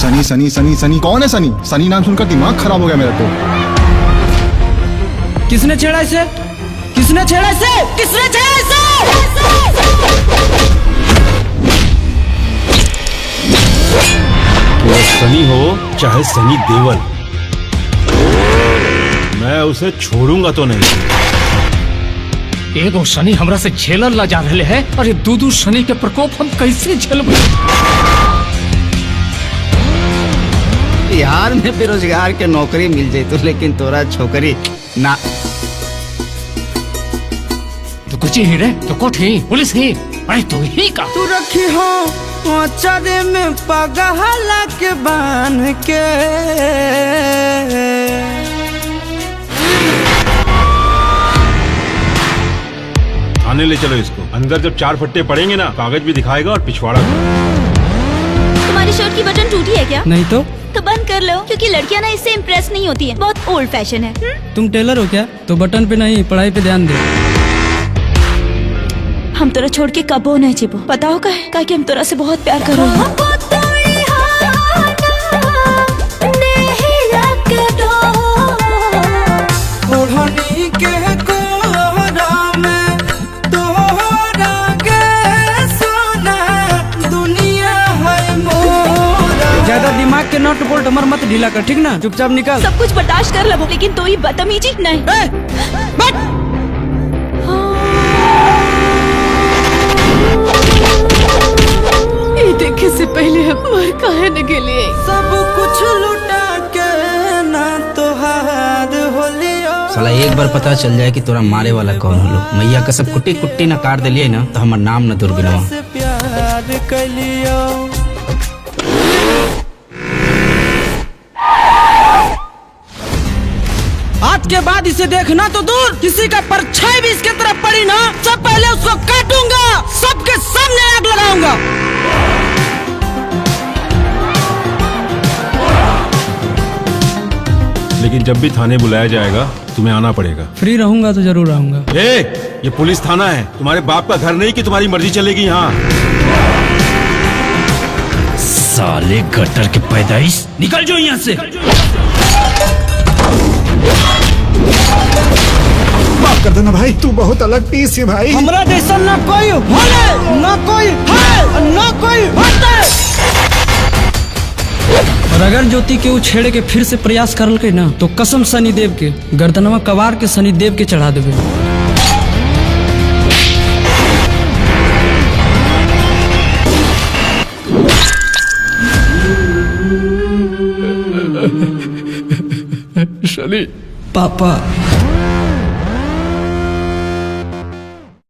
सनी सनी सनी सनी कौन है सनी? सनी नाम सुनकर दिमाग खराब हो गया मेरा तो। किसने छेड़ा इसे? किसने छेड़ा इसे? किसने छेड़ा इसे? वो सनी हो चाहे सनी देवल, मैं उसे छोड़ूंगा तो नहीं। एगो शनि हमरा से झेलल ला जा रहे हैं, अरे दू शनि के प्रकोप हम कैसे झेलबे? बिहार में बेरोजगार के नौकरी मिल जाए तो, लेकिन तोरा छोकरी ना। तू कुछ ही रे, तो कोठ ही पुलिस ही, अरे तू ही का तू रखी हो चरे में पगहला के बांध के। थाने ले चलो इसको। अंदर जब 4 फट्टे पड़ेंगे ना, कागज भी दिखाएगा और पिछवाड़ा। तुम्हारी शर्ट की बटन टूटी है क्या? नहीं तो बंद कर लो, क्योंकि लड़कियां ना इससे इम्प्रेस नहीं होती है, बहुत ओल्ड फैशन है। तुम टेलर हो क्या? तो बटन पे नहीं, पढ़ाई पे ध्यान दे। हम तोरा छोड़ के कबो नहीं जीबो, पता हो का कि हम तोरा से बहुत प्यार कर रहे हैं। ज्यादा दिमाग के नट बोल्ट हमर मत ढीला कर, ठीक ना? चुपचाप निकल। सब कुछ बर्दाश्त कर लो, लेकिन तो ही बदतमीजी नहीं। ये देखे से पहले हम मर काहे न गेलिए। सब कुछ लुटा के ना तोहार होलियो। साला एक बार पता चल जाए कि तोरा मारे वाला कौन होलो, मैया का सब कुट्टी कुट्टी न काट दिलिए ना, तो हमार नाम न दुर्बिनवा। से प्यार कलियो। आज के बाद इसे देखना तो दूर, किसी का परछाई भी इसके तरफ पड़ी ना, सब पहले उसको काटूंगा, सबके सामने आग लगाऊंगा। लेकिन जब भी थाने बुलाया जाएगा तुम्हें आना पड़ेगा। फ्री रहूंगा तो जरूर आऊंगा। ये पुलिस थाना है, तुम्हारे बाप का घर नहीं कि तुम्हारी मर्जी चलेगी यहाँ। साले गटर के पैदाइश, निकल जाओ यहाँ से। माफ कर देना भाई, तू बहुत अलग पीस है भाई। हमरा जैसा ना कोई होले, ना कोई है, ना कोई होते। और अगर ज्योति के उछेड़े के फिर से प्रयास करल के ना, तो कसम शनिदेव के गर्दनवा कवार के शनिदेव के चढ़ा देवे। शनि पापा